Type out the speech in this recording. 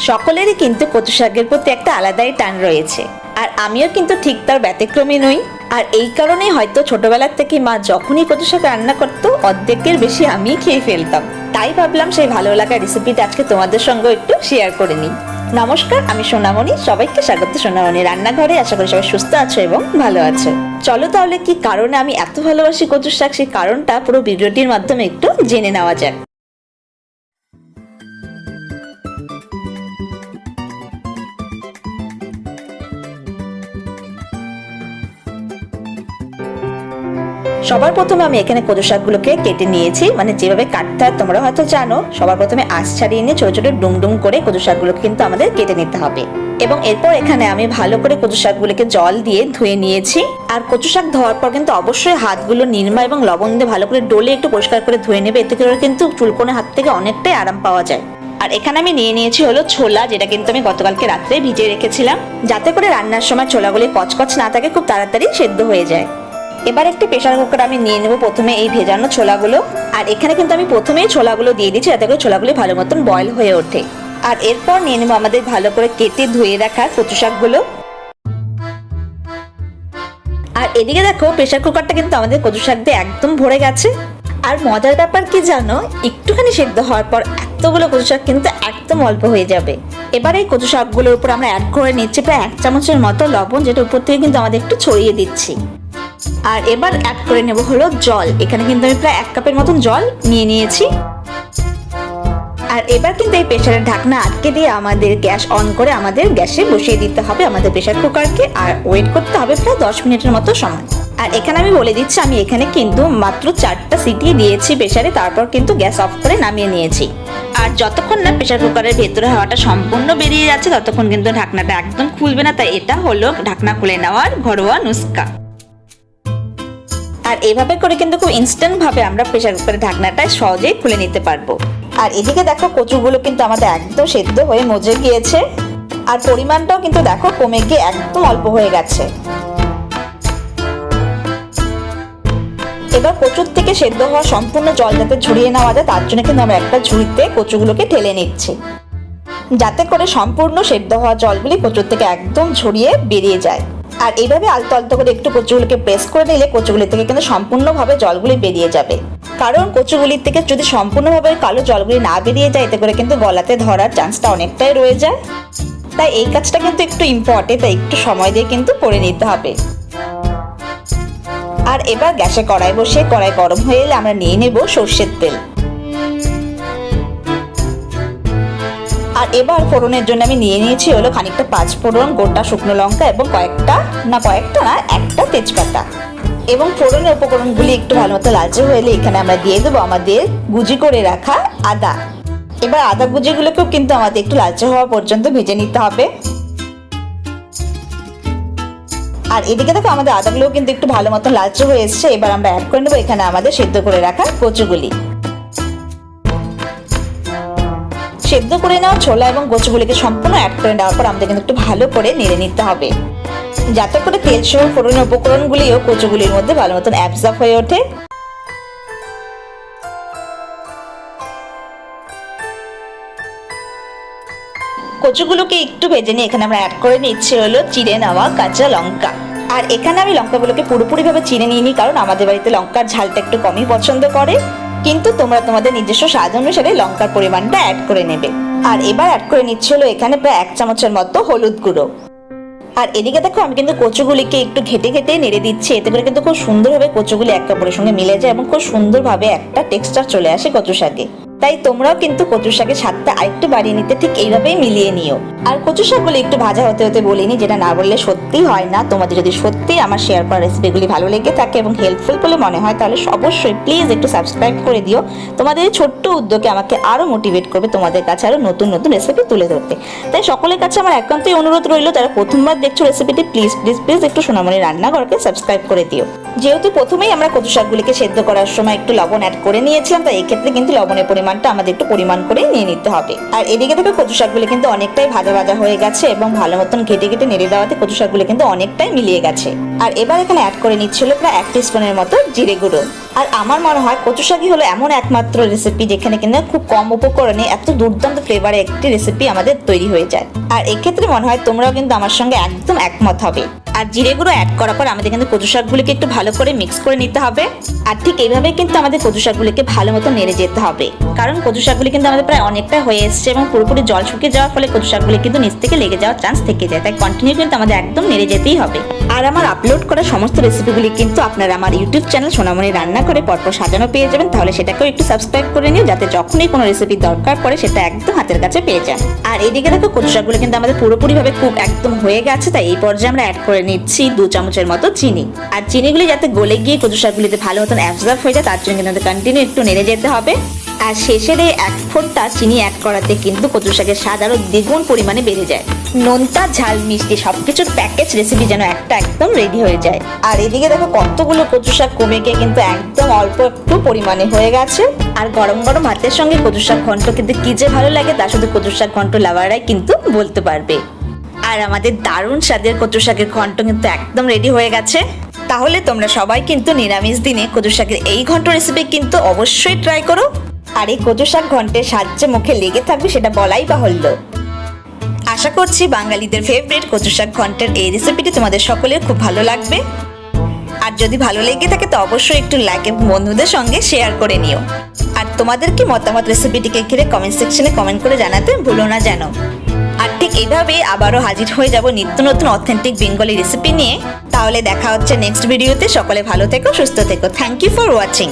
সকলেরই কিন্তু কচু শাকের প্রতি একটা আলাদাই টান রয়েছে, আর আমিও কিন্তু ঠিক তার ব্যতিক্রমী নই। আর এই কারণেই হয়তো ছোটবেলার থেকে মা যখনই কচু শাক রান্না করতো অর্ধেকের বেশি আমিই খেয়ে ফেলতাম। তাই ভাবলাম সেই ভালো লাগা রেসিপিটা আজকে তোমাদের সঙ্গে একটু শেয়ার করে নিই। নমস্কার, আমি সোনামণি, সবাইকে স্বাগত সোনামণি রান্নাঘরে। আশা করি সবাই সুস্থ আছো এবং ভালো আছো। চলো তাহলে কি কারণে আমি এত ভালোবাসি কচু শাক সেই কারণটা পুরো ভিডিওটির মাধ্যমে একটু জেনে নেওয়া যাক। সবার প্রথমে আমি এখানে কচু শাকগুলোকে কেটে নিয়েছি, মানে যেভাবে কাটতে হয় তোমরা হয়তো জানো। সবার প্রথমে আঁশ ছাড়িয়ে নিয়ে ছোট ছোট ডুমডুম করে কচু শাকগুলোকে কিন্তু আমাদের কেটে নিতে হবে। এবং এরপর এখানে আমি ভালো করে কচু শাকগুলোকে জল দিয়ে ধুয়ে নিয়েছি। আর কচু শাক ধোয়ার পর কিন্তু অবশ্যই হাতগুলো নিরমা এবং লবণ দিয়ে ভালো করে ডলে একটু পরিষ্কার করে ধুয়ে নেবে। এতে করে কিন্তু চুলকোনে হাত থেকে অনেকটাই আরাম পাওয়া যায়। আর এখানে আমি নিয়ে নিয়েছি হলো ছোলা, যেটা কিন্তু আমি গতকালকে রাত্রে ভিজিয়ে রেখেছিলাম, যাতে করে রান্নার সময় ছোলাগুলি কচকচ না থাকে, খুব তাড়াতাড়ি সেদ্ধ হয়ে যায়। এবার একটি প্রেসার কুকার আমি নিয়ে নেব প্রথমে এই ভেজানো ছোলাগুলো। আর এখানে কিন্তু আমি প্রথমেই ছোলাগুলো দিয়ে দিচ্ছি, যাতে করে ছোলাগুলি ভালো মতন বয়েল হয়ে ওঠে। আর এরপর নিয়ে নেব আমাদের ভালো করে কেটে ধুয়ে রাখা কচু শাকগুলো। আর এদিকে দেখো প্রেসার কুকারটা কিন্তু আমাদের কচু শাক দিয়ে একদম ভরে গেছে। আর মজার ব্যাপার কি জানো, একটুখানি সেদ্ধ হওয়ার পর এতগুলো কচু শাক কিন্তু একদম অল্প হয়ে যাবে। এবার এই কচু শাকগুলোর উপর আমরা অ্যাড করে নিচ্ছি প্রায় 1 চামচের মতো লবণ, যেটা উপর থেকে কিন্তু আমাদের একটু ছড়িয়ে দিচ্ছি। আর এবার অ্যাড করে নেব হলো জল। এখানে কিন্তু আমি প্রায় 1 কাপের মতন জল নিয়ে নিয়েছি। আর এবার কিন্তু এই প্রেসারের ঢাকনা আটকে দিয়ে আমাদের গ্যাস অন করে আমাদের গ্যাসে বসিয়ে দিতে হবে আমাদের প্রেসার কুকারকে। আর ওয়েট করতে হবে প্রায় 10 মিনিটের মতো সময়। আর এখানে আমি বলে দিচ্ছি, আমি এখানে কিন্তু মাত্র 4টা সিটি দিয়েছি প্রেসারে, তারপর কিন্তু গ্যাস অফ করে নামিয়ে নিয়েছি। আর যতক্ষণ না প্রেসার কুকারের ভেতরে হাওয়াটা সম্পূর্ণ বেরিয়ে যাচ্ছে ততক্ষণ কিন্তু ঢাকনাটা একদম খুলবে না। তাই এটা হলো ঢাকনা খুলে নেওয়ার ঘরোয়া নুস্খা। আর এইভাবে করে কিন্তু খুব ইনস্ট্যান্ট ভাবে আমরা প্রেসার কুকারের ঢাকনাটা সহজেই খুলে নিতে পারবো। আর এদিকে দেখো কচুগুলো কিন্তু আমাদের একদম সেদ্ধ হয়ে মজে গিয়েছে। আর পরিমাণটাও কিন্তু দেখো কমে গিয়ে একদম অল্প হয়ে গেছে। এবার কচুর থেকে সেদ্ধ হওয়া সম্পূর্ণ জল যাতে ঝরিয়ে নেওয়া যায়, তার জন্য কিন্তু আমরা একটা ঝুড়িতে কচুগুলোকে ঢেলে নিচ্ছি, যাতে করে সম্পূর্ণ সেদ্ধ হওয়া জলগুলি কচুর থেকে একদম ঝরিয়ে বেরিয়ে যায়। আর এইভাবে আলতো আলতো করে একটু কচুগুলোকে প্রেস করে নিলে কচুগুলি থেকে কিন্তু সম্পূর্ণভাবে জলগুলি বেরিয়ে যাবে। কারণ কচুগুলির থেকে যদি সম্পূর্ণভাবে কালো জলগুলি না বেরিয়ে যায়, এতে করে কিন্তু গলাতে ধরার চান্সটা অনেকটাই রয়ে যায়। তাই এই কাজটা কিন্তু একটু ইম্পর্টেন্ট, তাই একটু সময় দিয়ে কিন্তু করে নিতে হবে। আর এবার গ্যাসে কড়াই বসিয়ে কড়াই গরম হয়ে এলে আমরা নিয়ে নেব সর্ষের তেল। আর এবার ফোড়নের জন্য আমি নিয়ে নিয়েছি হলো খানিকটা 5 ফোড়ন, গোটা শুকনো লঙ্কা এবং একটা তেজপাতা। এবং ফোড়নের উপকরণগুলি একটু ভালো মতো লালচে হয়ে এলে এখানে আমরা দিয়ে দেবো আমাদের কুচি করে রাখা আদা। এবার আদা কুচিগুলোকেও কিন্তু আমাদের একটু লালচে হওয়া পর্যন্ত ভেজে নিতে হবে। আর এদিকে দেখো আমাদের আদাগুলোও কিন্তু একটু ভালো মতো লালচে হয়ে এসছে। এবার আমরা অ্যাড করে নেবো এখানে আমাদের সেদ্ধ করে রাখা কচুগুলি। সেদ্ধ করে নেওয়া ছোলা এবং কচুগুলিকে সম্পূর্ণ অ্যাড করে নেওয়ার পর আমাদের কিন্তু একটু ভালো করে নেড়ে নিতে হবে, যাতে করে তেল সহ ফোড়নের উপকরণগুলিও কচুগুলির মধ্যে ভালো মতন অ্যাবজর্ব হয়ে ওঠে। কচুগুলোকে একটু ভেজে নিয়ে এখানে আমরা অ্যাড করে নিচ্ছি হলো চিড়ে নেওয়া কাঁচা লঙ্কা। আর এখানে আমি লঙ্কাগুলোকে পুরোপুরি ভাবে চিড়ে নিইনি, কারণ আমাদের বাড়িতে লঙ্কার ঝালটা একটু কমই পছন্দ করে। কিন্তু তোমরা তোমাদের নিজস্ব স্বাদ অনুসারে লঙ্কার পরিমাণটা অ্যাড করে নেবে। আর এবার অ্যাড করে নিচ্ছি হলো এখানে প্রায় 1 চামচের মতো হলুদ গুঁড়ো। আর এদিকে দেখো আমি কিন্তু কচুগুলিকে একটু ঘেটে ঘেটে নেড়ে দিচ্ছি, এতে করে কিন্তু খুব সুন্দরভাবে কচুগুলি এক কাপড়ের সঙ্গে মিলে যায় এবং খুব সুন্দরভাবে একটা টেক্সচার চলে আসে কচু শাকে। তাই তোমরাও কিন্তু কচু শাকের স্বাদটা আরেকটু বাড়িয়ে নিতে ঠিক এইভাবেই মিলিয়ে নিও। আর কচু শাকগুলি একটু ভাজা হতে হতে বলিনি, যেটা না বললে সত্যি হয় না। তোমাদের যদি সত্যি আমার শেয়ার করা রেসিপিগুলি ভালো লেগে থাকে এবং হেল্পফুল বলে মনে হয়, তাহলে অবশ্যই প্লিজ একটু সাবস্ক্রাইব করে দিও। তোমাদের এই ছোট্ট উদ্যোগে আমাকে আরো মোটিভেট করবে তোমাদের কাছে আরো নতুন নতুন রেসিপি তুলে ধরতে। তাই সকলের কাছে আমার একান্তই অনুরোধ রইল, যারা প্রথমবার দেখছো রেসিপিটি, প্লিজ প্লিজ প্লিজ একটু সোনামণি রান্নাঘরকে সাবস্ক্রাইব করে দিও। যেহেতু প্রথমেই আমরা কচু শাকগুলিকে সেদ্ধ করার সময় একটু লবণ অ্যাড করে নিয়েছিলাম, তাই এই ক্ষেত্রে কিন্তু লবণের পরিমাণটা আমাদের একটু পরিমাণ করে নিয়ে নিতে হবে। আর এদিকে থেকে কচু শাকগুলি কিন্তু অনেকটাই ভাজা ভাজা হয়ে গেছে এবং ভালো মতন ঘেটে ঘেটে নেড়ে দেওয়াতে কচু শাকগুলি কিন্তু অনেকটাই মিলিয়ে গেছে। আর এবার এখানে অ্যাড করে নিচ্ছিল প্রায় 1 টিস্পুনের মতো জিরে গুঁড়ো। আর আমার মনে হয় কচু শাকই হলো এমন একমাত্র রেসিপি যেখানে কিনা খুব কম উপকরণে এত দুর্দান্ত ফ্লেভারে একটি রেসিপি আমাদের তৈরি হয়ে যায়। আর এক্ষেত্রে মনে হয় তোমরাও কিন্তু আমার সঙ্গে একদম একমত হবে। আর জিরে গুঁড়ো অ্যাড করার পর আমাদের কিন্তু কচু শাকগুলিকে একটু ভালো করে মিক্স করে নিতে হবে। আর ঠিক এইভাবে কিন্তু আমাদের কচু শাকগুলিকে ভালো মতো নেড়ে যেতে হবে, কারণ কচু শাকগুলি কিন্তু আমাদের প্রায় অনেকটা হয়ে এসছে এবং পুরোপুরি জল শুকিয়ে যাওয়ার ফলে কচু শাকগুলি কিন্তু নিচ থেকে লেগে যাওয়ার চান্স থেকে যায়। তাই কন্টিনিউ কিন্তু আমাদের একদম নেড়ে যেতেই হবে। আর আমার আপলোড করা সমস্ত রেসিপিগুলি কিন্তু আপনারা আমার ইউটিউব চ্যানেল সোনামণি রান্না করে পরপর সাজানো পেয়ে যাবেন। তাহলে সেটাকেও একটু সাবস্ক্রাইব করে নিও, যাতে যখনই কোনো রেসিপি দরকার পড়ে সেটা একদম হাতের কাছে পেয়ে যান। আর এইদিকে দেখো কচু শাকগুলো কিন্তু আমাদের পুরোপুরিভাবে কুক একদম হয়ে গেছে। তাই এই পর্যায়ে আমরা অ্যাড করে নিচ্ছি 2 চামচের মতো চিনি। আর চিনিগুলি যাতে গলে গিয়ে কচু শাকগুলিতে ভালো মতন অ্যাবজর্ব হয়ে যায় তার জন্য কিন্তু কন্টিনিউ একটু নেড়ে যেতে হবে। আর শেষের এই 1 ফোঁটা চিনি অ্যাড করাতে কিন্তু কচু শাকের স্বাদ আরো দ্বিগুণ পরিমাণে বেড়ে যায়। নোনতা ঝাল মিষ্টি সবকিছুর প্যাকেজ রেসিপি যেন একটা একদম রেডি হয়ে যায়। আর এদিকে দেখো কতগুলো কচু শাক কমে গিয়ে কিন্তু একদম অল্প একটু পরিমাণে হয়ে গেছে। আর গরম গরম ভাতের সঙ্গে কচু শাক ঘন্ট কিন্তু কি যে ভালো লাগে তা শুধু কচু শাক ঘন্ট লাভাররাই কিন্তু বলতে পারবে। আর আমাদের দারুণ স্বাদের কচু শাকের ঘন্ট কিন্তু একদম রেডি হয়ে গেছে। তাহলে তোমরা সবাই কিন্তু নিরামিষ দিনে কচু শাকের এই ঘন্ট রেসিপি কিন্তু অবশ্যই ট্রাই করো। আর এই কচু শাক ঘন্টের স্বাদ যে মুখে লেগে থাকবে সেটা বলাই বাহুল্য। আশা করছি বাঙালিদের ফেভারিট কচু শাক ঘন্টের এই রেসিপিটি তোমাদের সকলের খুব ভালো লাগবে। আর যদি ভালো লেগে থাকে তো অবশ্যই একটু লাইক এবং বন্ধুদের সঙ্গে শেয়ার করে নিও। আর তোমাদের কি মতামত রেসিপিটিকে ঘিরে কমেন্ট সেকশনে কমেন্ট করে জানাতে ভুলো না যেন। আর ঠিক এইভাবে আবারও হাজির হয়ে যাব নিত্য নতুন অথেন্টিক বেঙ্গলি রেসিপি নিয়ে। তাহলে দেখা হচ্ছে নেক্সট ভিডিওতে। সকলে ভালো থেকো, সুস্থ থেকো। Thank you for watching.